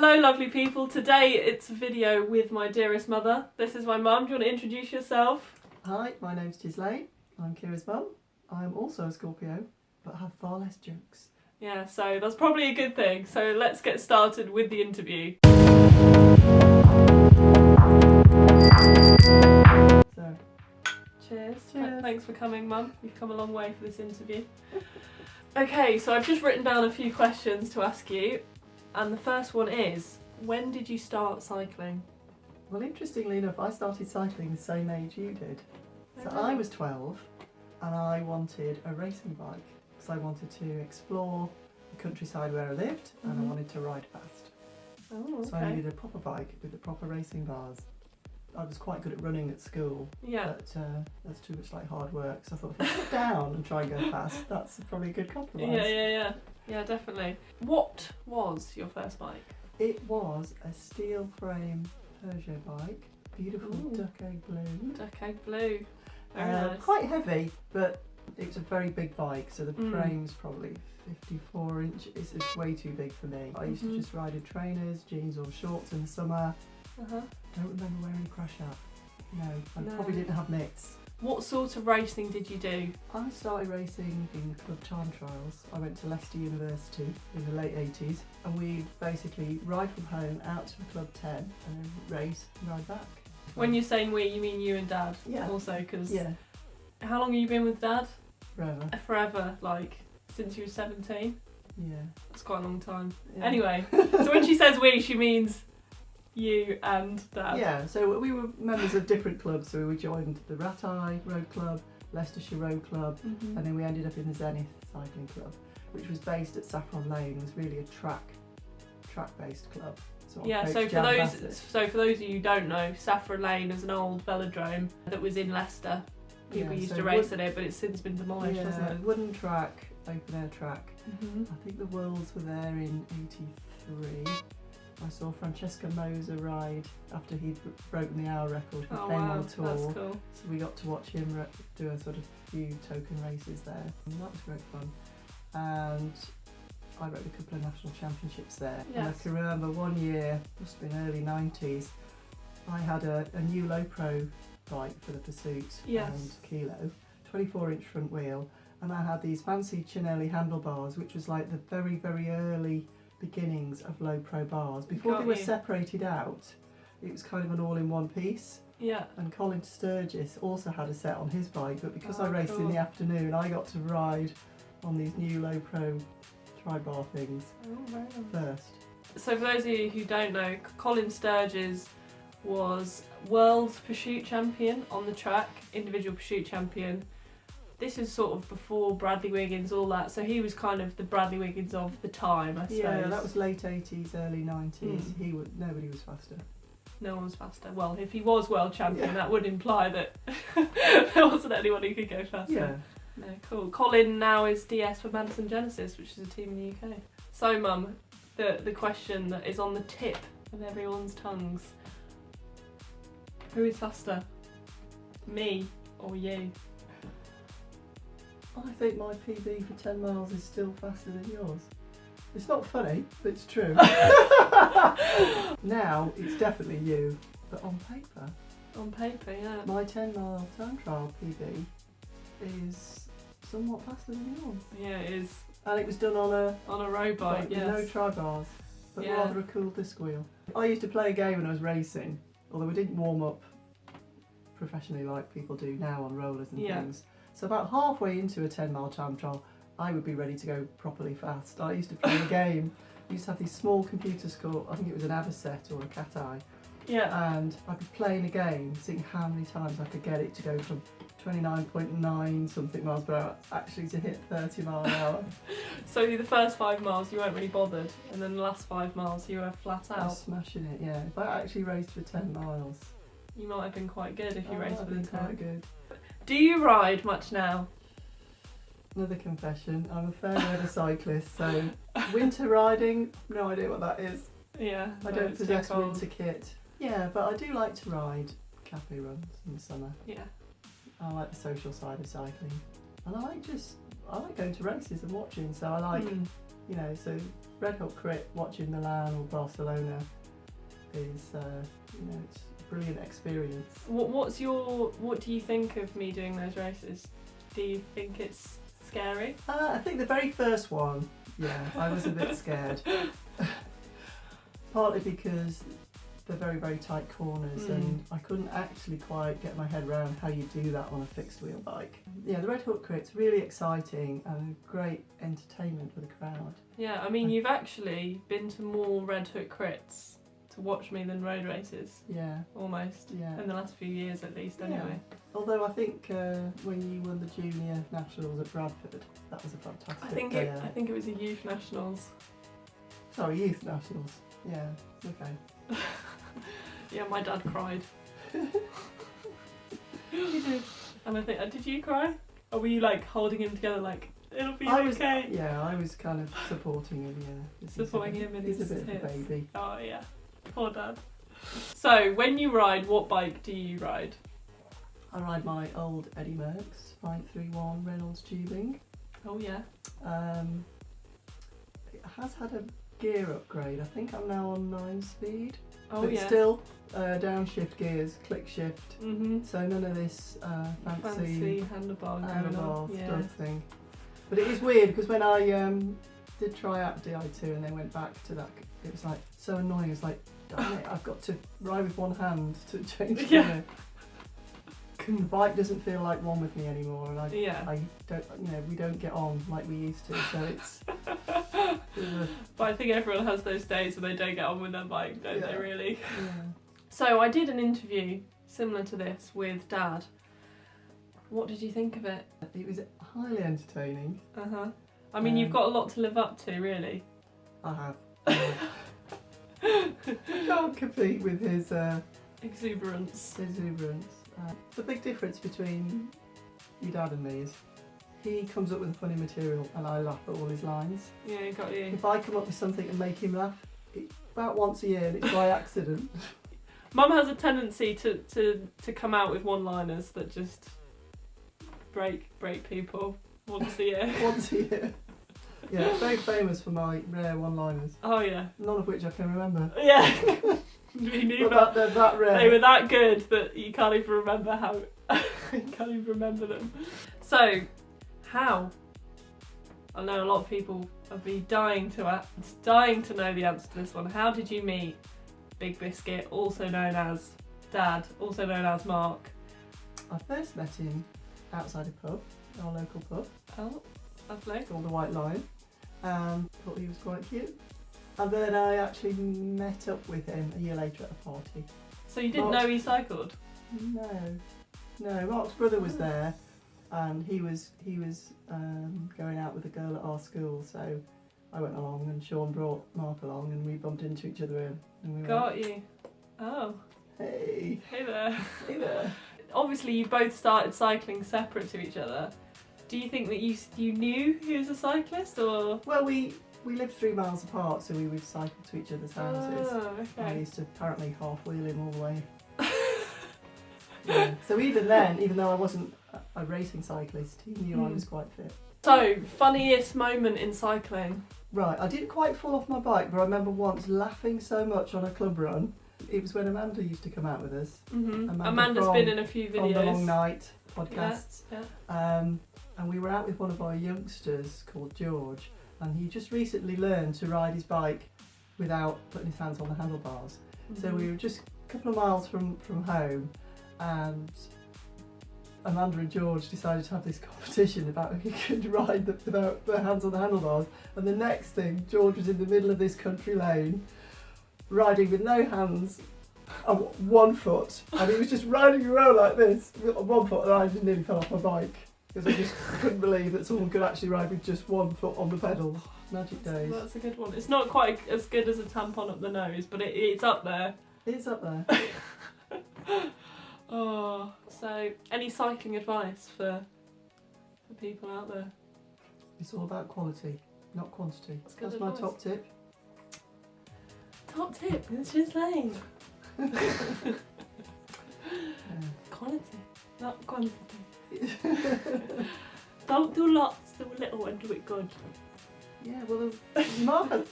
Hello lovely people, today it's a video with my dearest mother. This is my mum. Do you want to introduce yourself? Hi, my name's Ghislaine. I'm Kira's mum. I'm also a Scorpio, but have far less jokes. Yeah, so that's probably a good thing. So let's get started with the interview. So, Cheers. Cheers. Thanks for coming, mum. You've come a long way for this interview. Okay, so I've just written down a few questions to ask you. And the first one is, when did you start cycling? well, interestingly enough, I started cycling the same age you did. So Oh, I was 12 and I wanted a racing bike because I wanted to explore the countryside where I lived and I wanted to ride fast. Oh, So I okay. needed a proper bike with the proper racing bars. I was quite good at running at school, Yeah. but that's too much like hard work. So I thought if I sit down and try and go fast, that's probably a good compromise. Yeah, definitely. What was your first bike? It was a steel frame Peugeot bike, beautiful Ooh. duck egg blue. Duck egg blue. Very nice. Quite heavy, but it's a very big bike, so the Mm. frame's probably 54 inches. It's way too big for me. I used to just ride in trainers, jeans or shorts in the summer. Uh-huh. Don't remember wearing a crash out. No, I No. probably didn't have mitts. What sort of racing did you do? I started racing in club time trials. I went to Leicester University in the late 80s and we basically ride from home out to Club 10 and then race and ride back. When you're saying we, you mean you and Dad? Yeah. Also, because Yeah, how long have you been with Dad? forever. Forever, like since you were 17. Yeah. That's quite a long time. Yeah. Anyway, so when she says we, she means you and Dad. Yeah, so we were members of different clubs, so we joined the Rattay Road Club, Leicestershire Road Club, Mhm. and then we ended up in the Zenith Cycling Club, which was based at Saffron Lane. It was really a track-based club. So Yeah, Coach so for Jan those Bassett. of you who don't know, Saffron Lane is an old velodrome that was in Leicester. People Yeah, used so to race at it, but it's since been demolished, hasn't yeah, it? wooden track, open air track. Mhm. I think the Worlds were there in '83. I saw Francesco Moser ride after he'd broken the hour record. He Oh came wow, on tour. that's cool. So we got to watch him do a sort of few token races there. And that was great fun. And I rode a couple of national championships there. And I Yes. can remember one year, must have been early 90s, I had a new low pro bike for the Pursuit Yes. and Kilo, 24-inch front wheel. And I had these fancy Cinelli handlebars, which was like the very, very early beginnings of low pro bars. Before Got they were you. separated out, it was kind of an all-in-one piece. Yeah. And Colin Sturgis also had a set on his bike, but because Oh, I raced in cool. the afternoon, I got to ride on these new low pro tri-bar things Oh, very nice. first. So for those of you who don't know, Colin Sturgis was world pursuit champion on the track, individual pursuit champion. This is sort of before Bradley Wiggins, all that. So he was kind of the Bradley Wiggins of the time, I suppose. Yeah, that was late 80s, early 90s. Mm. Nobody was faster. No one was faster. Well, if he was world champion, Yeah. that would imply that there wasn't anyone who could go faster. Yeah. No, cool. Colin now is DS for Madison Genesis, which is a team in the UK. So, Mum, the question that is on the tip of everyone's tongues: who is faster, me or you? I think my PB for 10 miles is still faster than yours. It's not funny, but it's true. Now, it's definitely you, but on paper, On paper, yeah. my 10-mile time trial PB is somewhat faster than yours. Yeah, it is. And it was done on a On a road bike, with yes. no tri-bars, but Yeah. rather a cool disc wheel. I used to play a game when I was racing, although we didn't warm up professionally like people do now on rollers and Yeah. things. So about halfway into a 10-mile time trial, I would be ready to go properly fast. I used to play a game. We used to have these small computers called, I think it was an Avocet or a Cat Eye, Yeah. and I'd be playing a game, seeing how many times I could get it to go from 29.9 something miles per hour actually to hit 30 mile an hour. So the first 5 miles you weren't really bothered, and then the last 5 miles you were flat I out. was smashing it, yeah. If I actually raced for 10 miles, You might have been quite good if you I raced might for have the been quite 10. good. Do you ride much now? Another confession, I'm a fair weather cyclist, so winter riding, no idea what that is. Yeah. I no, don't it's too possess cold. winter kit. Yeah, but I do like to ride cafe runs in the summer. Yeah. I like the social side of cycling. And I like going to races and watching, so I like Mm. you know, so Red Hot Crit watching Milan or Barcelona is, you know, it's a brilliant experience. What do you think of me doing those races? Do you think it's scary? I think the very first one, yeah, I was a bit scared. Partly because they're very, very tight corners and I couldn't actually quite get my head around how you do that on a fixed wheel bike. Yeah, the Red Hook Crit's really exciting and great entertainment for the crowd. Yeah, I mean, you've actually been to more Red Hook Crits to watch me than road races. Yeah. Almost. Yeah. In the last few years at least, anyway. Although I think when you won the Junior Nationals at Bradford, that was a fantastic day out. I think it was a Youth Nationals. Sorry, Youth Nationals. Yeah, okay. Yeah, my dad cried. You did. And I think, did you cry? Or were you like holding him together like, it'll be I was kind of supporting him, yeah. Supporting him in his He's a bit tears. of a baby. Oh yeah, poor dad. So, when you ride, what bike do you ride? I ride my old Eddie Merckx 531 Reynolds tubing. Oh yeah. It has had a gear upgrade. I think I'm now on 9-speed. Oh but yeah. still downshift gears, click shift. Mm-hmm. So none of this fancy handlebar stuff thing. But it is weird because when I did try out Di2 and then went back to that, it was like so annoying. It's like, damn it, I've got to ride with one hand to change gear. The bike doesn't feel like one with me anymore, and I don't, you know, we don't get on like we used to. So it's. But I think everyone has those days when they don't get on with their bike, don't they? Really. Yeah. So I did an interview similar to this with Dad. What did you think of it? It was highly entertaining. I mean, you've got a lot to live up to, really. I have. I can't compete with his exuberance. The big difference between your dad and me is he comes up with funny material and I laugh at all his lines. Yeah, got you. If I come up with something and make him laugh, about once a year and it's by accident. Mum has a tendency to come out with one-liners that just break people once a year. Once a year. Yeah, very famous for my rare one-liners. Oh yeah. None of which I can remember. Yeah. Me neither. But they're that rare. They were that good that you can't even remember how. You can't even remember them. So, how? I know a lot of people will be dying to know the answer to this one. How did you meet Big Biscuit, also known as Dad, also known as Mark? I first met him outside a pub, our local pub. Oh, lovely. Called the White Lion. Thought he was quite cute. And then I actually met up with him a year later at a party. So you didn't know he cycled? No. Mark's brother was there, and he was going out with a girl at our school. So I went along, and Sean brought Mark along, and we bumped into each other. And we got you. Oh. Hey. Hey there. Hey there. Obviously, you both started cycling separate to each other. Do you think that you knew he was a cyclist, or? Well, we lived 3 miles apart, so we would cycle to each other's houses. Oh, okay. I used to apparently half-wheel him all the way. Yeah. So even then, even though I wasn't a racing cyclist, he knew I was quite fit. So, funniest moment in cycling? Right, I didn't quite fall off my bike, but I remember once laughing so much on a club run. It was when Amanda used to come out with us. Mm-hmm. Amanda's been in a few videos. From the Long Night podcasts. Yeah. And we were out with one of our youngsters called George, and he just recently learned to ride his bike without putting his hands on the handlebars. Mm-hmm. So we were just a couple of miles from home, and Amanda and George decided to have this competition about who could ride without their hands on the handlebars. And the next thing, George was in the middle of this country lane, riding with no hands on one foot, and he was just riding around like this on one foot, and I just nearly fell off my bike because I just couldn't believe that someone could actually ride with just one foot on the pedal. Magic days. That's a good one. It's not quite as good as a tampon up the nose, but it's up there. It's up there. Oh, so any cycling advice for people out there? It's all about quality, not quantity. That's my advice. top tip. Top tip, it's just lame. Quality, not quantity. Don't do lots, do a little and do it good. Yeah, well,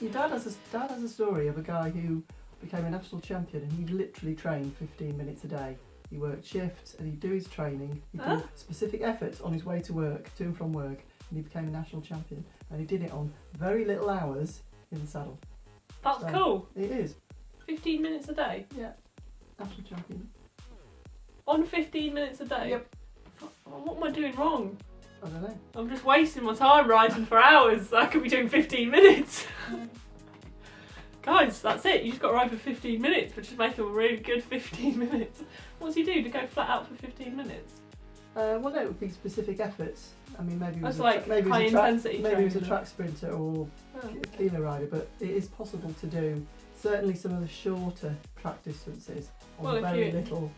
your dad has a story of a guy who became a national champion, and he literally trained 15 minutes a day. He worked shifts, and he'd do his training. He'd do specific efforts on his way to work, to and from work, and he became a national champion. And he did it on very little hours in the saddle. That's cool. It is. 15 minutes a day? Yeah. National champion. On 15 minutes a day? Yep. What am I doing wrong? I don't know. I'm just wasting my time riding for hours. I could be doing 15 minutes. Guys, that's it. You just got to ride for 15 minutes, but just make them a really good 15 minutes. What does he do to go flat out for 15 minutes? Well, no, it would be specific efforts. I mean, maybe he was That's maybe high he was a track, intensity maybe he was a training. track sprinter or a kilo rider, but it is possible to do certainly some of the shorter track distances on very little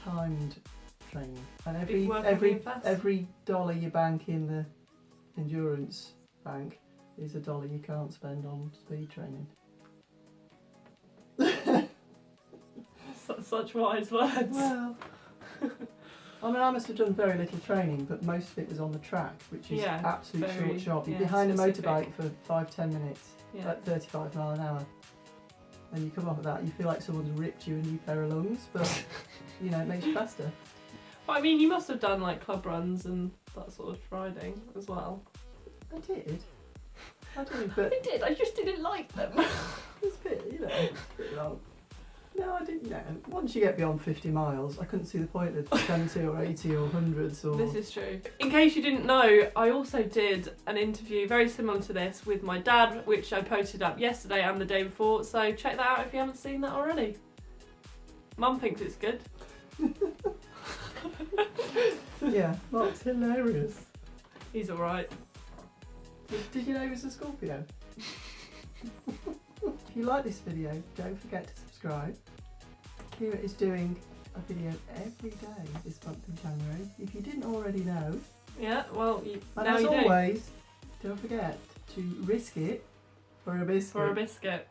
timed training. And every dollar you bank in the endurance bank is a dollar you can't spend on speed training. Such wise words. Well, I mean, I must have done very little training, but most of it was on the track, which is absolute short shot. You're behind specific. a motorbike for 5-10 minutes, Yeah. at 35 miles an hour. And you come off of that, you feel like someone's ripped you a new pair of lungs, but you know, it makes you faster. But I mean, you must have done like club runs and that sort of riding as well. I did, but I did, I just didn't like them. it's a bit, you know, a bit long. No, I didn't know. Once you get beyond 50 miles, I couldn't see the point of 70 or 80 or hundreds or... This is true. In case you didn't know, I also did an interview very similar to this with my dad, which I posted up yesterday and the day before, so check that out if you haven't seen that already. Mum thinks it's good. Yeah, Mark's hilarious. He's alright. Did you know he was a Scorpio? If you like this video, don't forget to subscribe. Kira is doing a video every day this month in January. If you didn't already know. Yeah, well, And now as you always, don't forget to risk it for a biscuit. For a biscuit.